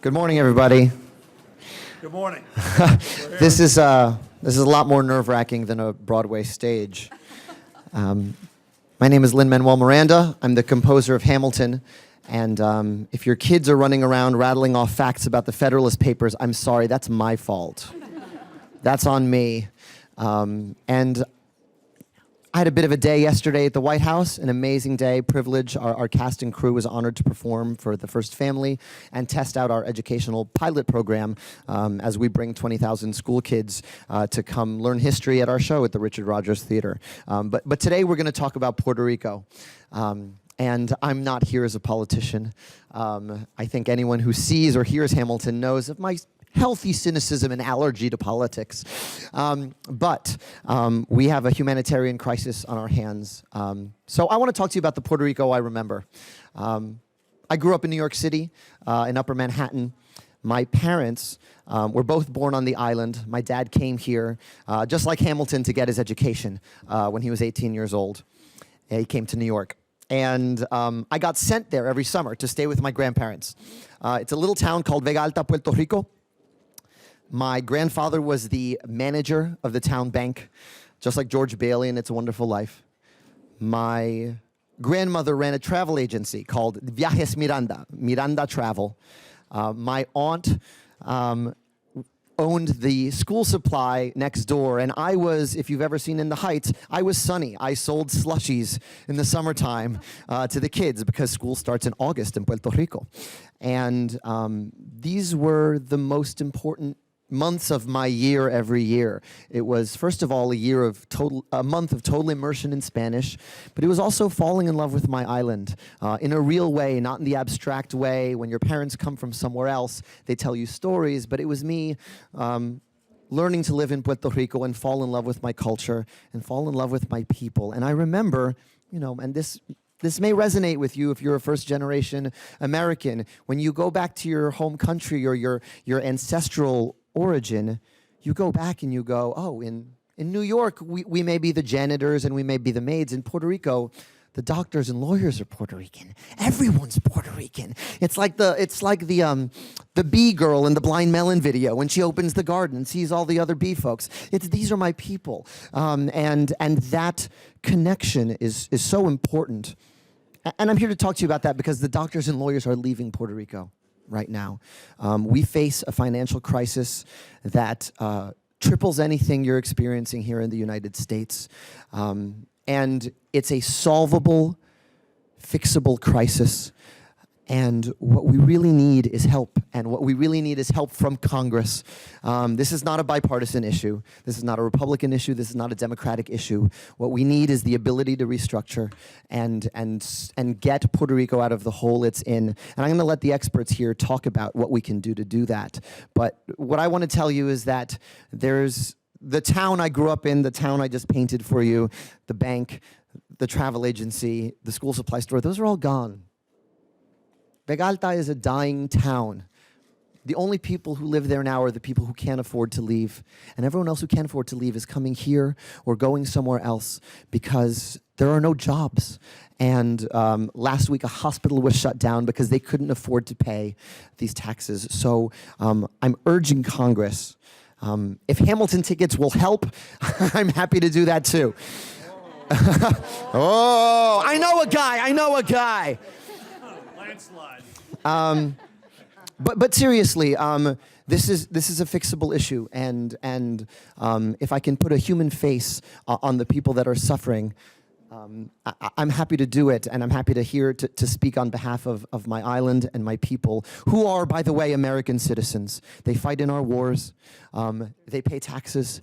Good morning, everybody. Good morning. This is a lot more nerve-wracking than a Broadway stage. My name is Lin-Manuel Miranda. I'm the composer of Hamilton. And if your kids are running around rattling off facts about the Federalist Papers, I'm sorry, that's my fault. That's on me. And I had a bit of a day yesterday at the White House, an amazing day, privilege. Our cast and crew was honored to perform for the First Family and test out our educational pilot program as we bring 20,000 school kids to come learn history at our show at the Richard Rodgers Theater. But today we're going to talk about Puerto Rico. And I'm not here as a politician. I think anyone who sees or hears Hamilton knows of my healthy cynicism and allergy to politics. But we have a humanitarian crisis on our hands. So I want to talk to you about the Puerto Rico I remember. I grew up in New York City, in Upper Manhattan. My parents were both born on the island. My dad came here, just like Hamilton, to get his education when he was 18 years old. He came to New York. And I got sent there every summer to stay with my grandparents. It's a little town called Vega Alta, Puerto Rico. My grandfather was the manager of the town bank, just like George Bailey in It's a Wonderful Life. My grandmother ran a travel agency called Viajes Miranda, Miranda Travel. My aunt owned the school supply next door, and I was, if you've ever seen In the Heights, I was Sunny. I sold slushies in the summertime to the kids because school starts in August in Puerto Rico. And these were the most important months of my year every year. It was, first of all, a month of total immersion in Spanish, but it was also falling in love with my island in a real way, not in the abstract way. When your parents come from somewhere else, they tell you stories, but it was me learning to live in Puerto Rico and fall in love with my culture and fall in love with my people. And I remember, and this may resonate with you if you're a first-generation American. When you go back to your home country or your ancestral origin, you go back and you go, oh, in New York, we may be the janitors and we may be the maids. In Puerto Rico, the doctors and lawyers are Puerto Rican. Everyone's Puerto Rican. It's like the bee girl in the Blind Melon video when she opens the garden and sees all the other bee folks. These are my people, and that connection is so important. And I'm here to talk to you about that because the doctors and lawyers are leaving Puerto Rico right now. We face a financial crisis that triples anything you're experiencing here in the United States. And it's a solvable, fixable crisis. And what we really need is help. And what we really need is help from Congress. This is not a bipartisan issue. This is not a Republican issue. This is not a Democratic issue. What we need is the ability to restructure and get Puerto Rico out of the hole it's in. And I'm going to let the experts here talk about what we can do to do that. But what I want to tell you is that there's the town I grew up in, the town I just painted for you, the bank, the travel agency, the school supply store, those are all gone. Vega Alta is a dying town. The only people who live there now are the people who can't afford to leave. And everyone else who can't afford to leave is coming here or going somewhere else because there are no jobs. And last week, a hospital was shut down because they couldn't afford to pay these taxes. So I'm urging Congress, if Hamilton tickets will help, I'm happy to do that too. Oh, I know a guy. But seriously, this is a fixable issue, and if I can put a human face on the people that are suffering, I'm happy to do it, and I'm happy to speak on behalf of my island and my people, who are, by the way, American citizens. They fight in our wars, they pay taxes,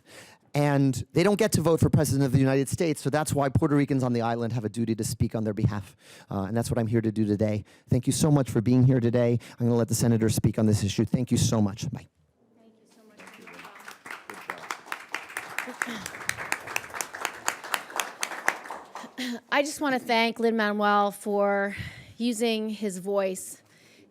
and they don't get to vote for President of the United States, so that's why Puerto Ricans on the island have a duty to speak on their behalf. And that's what I'm here to do today. Thank you so much for being here today. I'm going to let the senators speak on this issue. Thank you so much. Bye. Thank you so much. I just want to thank Lin-Manuel for using his voice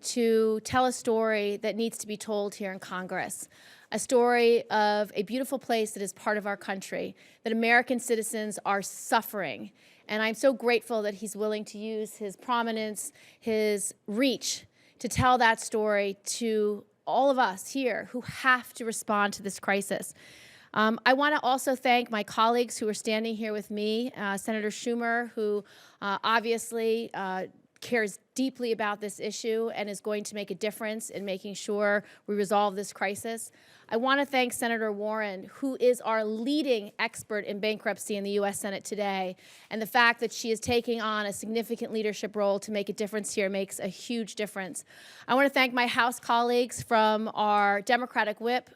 to tell a story that needs to be told here in Congress. A story of a beautiful place that is part of our country, that American citizens are suffering. And I'm so grateful that he's willing to use his prominence, his reach, to tell that story to all of us here who have to respond to this crisis. I want to also thank my colleagues who are standing here with me, Senator Schumer, who obviously cares deeply about this issue and is going to make a difference in making sure we resolve this crisis. I want to thank Senator Warren, who is our leading expert in bankruptcy in the U.S. Senate today, and the fact that she is taking on a significant leadership role to make a difference here makes a huge difference. I want to thank my House colleagues, from our Democratic whip,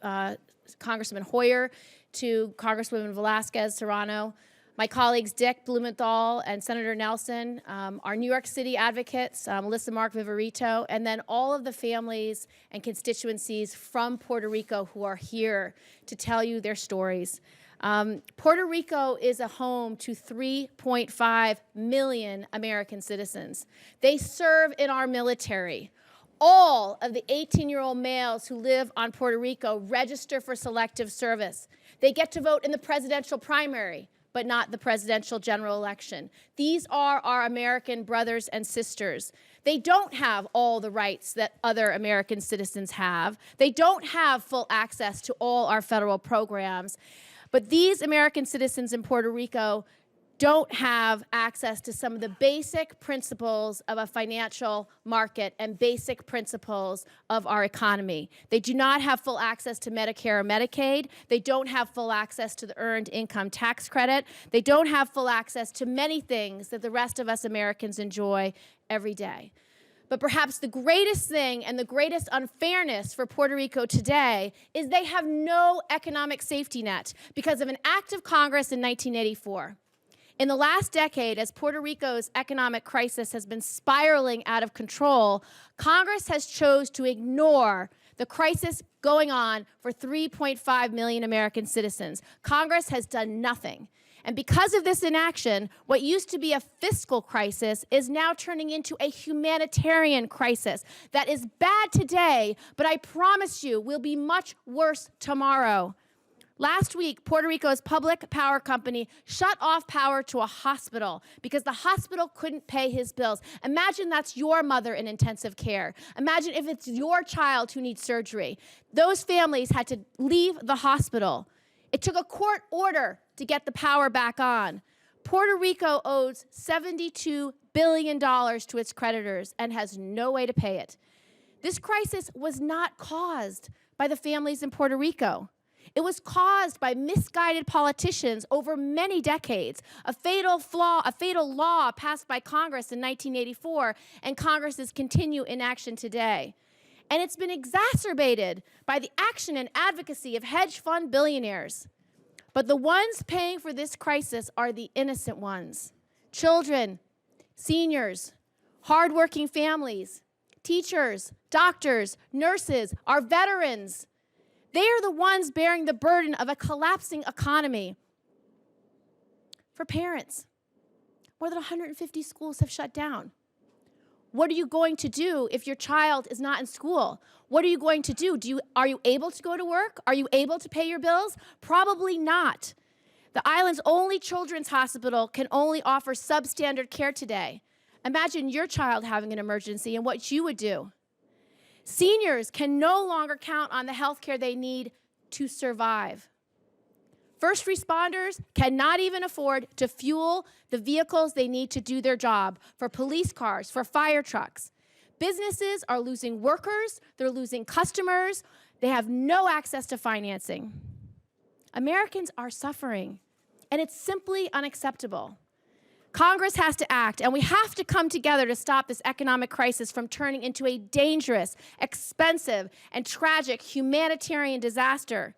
Congressman Hoyer, to Congresswoman Velasquez Serrano, my colleagues Dick Blumenthal and Senator Nelson, our New York City advocates, Melissa Mark Viverito, and then all of the families and constituencies from Puerto Rico who are here to tell you their stories. Puerto Rico is a home to 3.5 million American citizens. They serve in our military. All of the 18-year-old males who live on Puerto Rico register for selective service. They get to vote in the presidential primary, but not the presidential general election. These are our American brothers and sisters. They don't have all the rights that other American citizens have. They don't have full access to all our federal programs. But these American citizens in Puerto Rico don't have access to some of the basic principles of a financial market and basic principles of our economy. They do not have full access to Medicare or Medicaid. They don't have full access to the Earned Income Tax Credit. They don't have full access to many things that the rest of us Americans enjoy every day. But perhaps the greatest thing and the greatest unfairness for Puerto Rico today is they have no economic safety net because of an act of Congress in 1984. In the last decade, as Puerto Rico's economic crisis has been spiraling out of control, Congress has chosen to ignore the crisis going on for 3.5 million American citizens. Congress has done nothing. And because of this inaction, what used to be a fiscal crisis is now turning into a humanitarian crisis that is bad today, but I promise you will be much worse tomorrow. Last week, Puerto Rico's public power company shut off power to a hospital because the hospital couldn't pay his bills. Imagine that's your mother in intensive care. Imagine if it's your child who needs surgery. Those families had to leave the hospital. It took a court order to get the power back on. Puerto Rico owes $72 billion to its creditors and has no way to pay it. This crisis was not caused by the families in Puerto Rico. It was caused by misguided politicians over many decades, a fatal law passed by Congress in 1984, and Congress's continued inaction today. And it's been exacerbated by the action and advocacy of hedge fund billionaires. But the ones paying for this crisis are the innocent ones: children, seniors, hardworking families, teachers, doctors, nurses, our veterans. They are the ones bearing the burden of a collapsing economy. For parents, more than 150 schools have shut down. What are you going to do if your child is not in school? What are you going to do? Are you able to go to work? Are you able to pay your bills? Probably not. The island's only children's hospital can only offer substandard care today. Imagine your child having an emergency and what you would do. Seniors can no longer count on the health care they need to survive. First responders cannot even afford to fuel the vehicles they need to do their job, for police cars, for fire trucks. Businesses are losing workers, they're losing customers, they have no access to financing. Americans are suffering, and it's simply unacceptable. Congress has to act, and we have to come together to stop this economic crisis from turning into a dangerous, expensive, and tragic humanitarian disaster.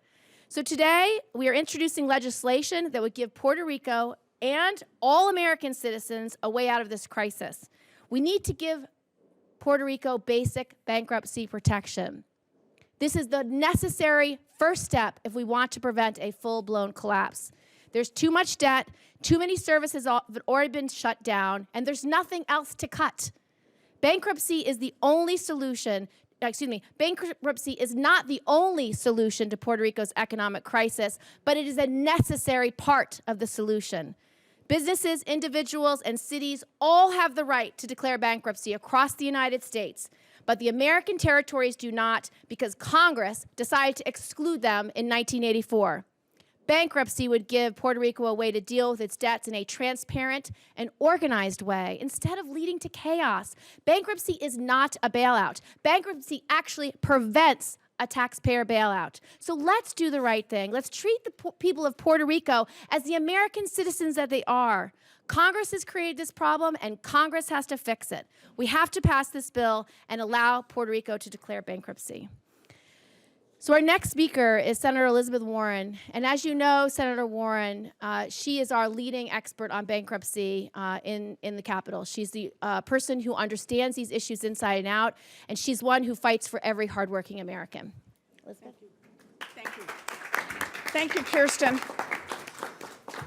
So today, we are introducing legislation that would give Puerto Rico and all American citizens a way out of this crisis. We need to give Puerto Rico basic bankruptcy protection. This is the necessary first step if we want to prevent a full-blown collapse. There's too much debt, too many services have already been shut down, and there's nothing else to cut. Bankruptcy is the only solution, bankruptcy is not the only solution to Puerto Rico's economic crisis, but it is a necessary part of the solution. Businesses, individuals, and cities all have the right to declare bankruptcy across the United States, but the American territories do not because Congress decided to exclude them in 1984. Bankruptcy would give Puerto Rico a way to deal with its debts in a transparent and organized way instead of leading to chaos. Bankruptcy is not a bailout. Bankruptcy actually prevents a taxpayer bailout. So let's do the right thing. Let's treat the people of Puerto Rico as the American citizens that they are. Congress has created this problem, and Congress has to fix it. We have to pass this bill and allow Puerto Rico to declare bankruptcy. So our next speaker is Senator Elizabeth Warren. And as you know, Senator Warren, she is our leading expert on bankruptcy in the Capitol. She's the person who understands these issues inside and out, and she's one who fights for every hardworking American. Elizabeth? Thank you. Thank you, Kirsten.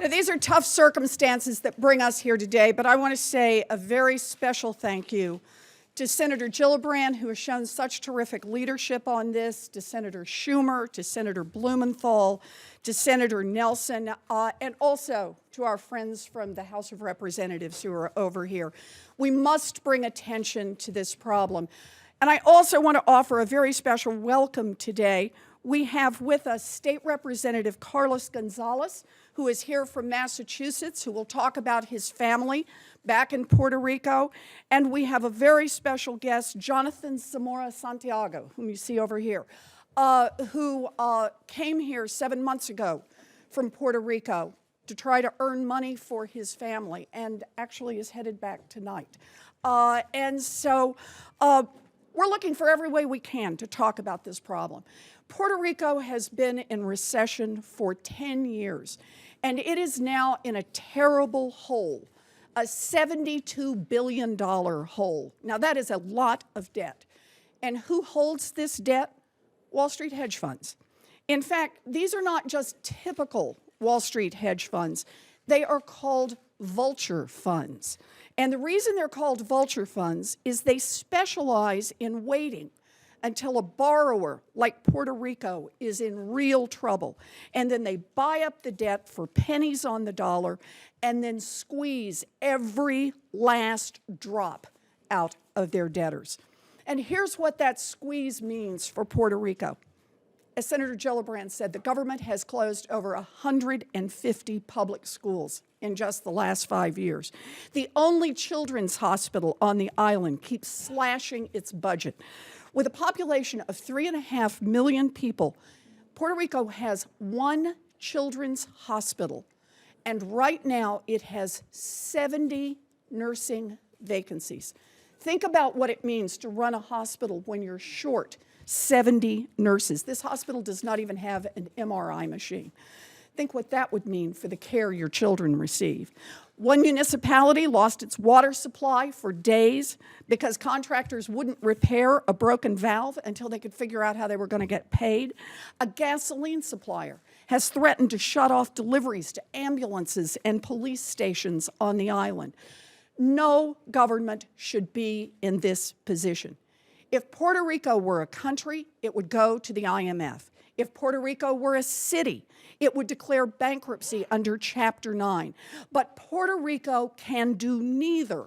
Now, these are tough circumstances that bring us here today, but I want to say a very special thank you to Senator Gillibrand, who has shown such terrific leadership on this, to Senator Schumer, to Senator Blumenthal, to Senator Nelson, and also to our friends from the House of Representatives who are over here. We must bring attention to this problem. And I also want to offer a very special welcome today. We have with us State Representative Carlos Gonzalez, who is here from Massachusetts, who will talk about his family back in Puerto Rico. And we have a very special guest, Jonathan Zamora Santiago, whom you see over here, who came here 7 months ago from Puerto Rico to try to earn money for his family and actually is headed back tonight. And so we're looking for every way we can to talk about this problem. Puerto Rico has been in recession for 10 years, and it is now in a terrible hole, a $72 billion hole. Now, that is a lot of debt. And who holds this debt? Wall Street hedge funds. In fact, these are not just typical Wall Street hedge funds. They are called vulture funds. And the reason they're called vulture funds is they specialize in waiting until a borrower like Puerto Rico is in real trouble. And then they buy up the debt for pennies on the dollar and then squeeze every last drop out of their debtors. And here's what that squeeze means for Puerto Rico. As Senator Gillibrand said, the government has closed over 150 public schools in just the last 5 years. The only children's hospital on the island keeps slashing its budget. With a population of 3.5 million people, Puerto Rico has one children's hospital, and right now it has 70 nursing vacancies. Think about what it means to run a hospital when you're short 70 nurses. This hospital does not even have an MRI machine. Think what that would mean for the care your children receive. One municipality lost its water supply for days because contractors wouldn't repair a broken valve until they could figure out how they were going to get paid. A gasoline supplier has threatened to shut off deliveries to ambulances and police stations on the island. No government should be in this position. If Puerto Rico were a country, it would go to the IMF. If Puerto Rico were a city, it would declare bankruptcy under Chapter 9. But Puerto Rico can do neither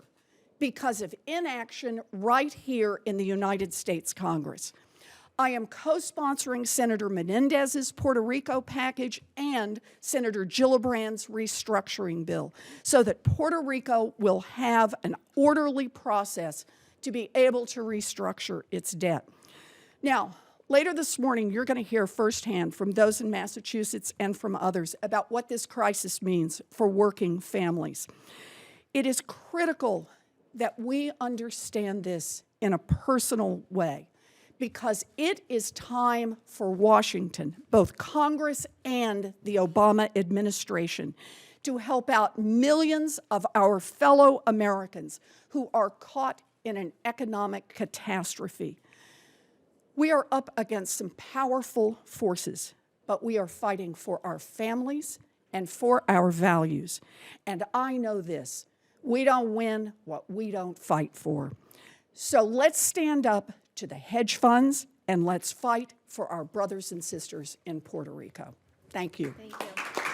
because of inaction right here in the United States Congress. I am co-sponsoring Senator Menendez's Puerto Rico package and Senator Gillibrand's restructuring bill so that Puerto Rico will have an orderly process to be able to restructure its debt. Now, later this morning, you're going to hear firsthand from those in Massachusetts and from others about what this crisis means for working families. It is critical that we understand this in a personal way because it is time for Washington, both Congress and the Obama administration, to help out millions of our fellow Americans who are caught in an economic catastrophe. We are up against some powerful forces, but we are fighting for our families and for our values. And I know this, we don't win what we don't fight for. So let's stand up to the hedge funds and let's fight for our brothers and sisters in Puerto Rico. Thank you. Thank you.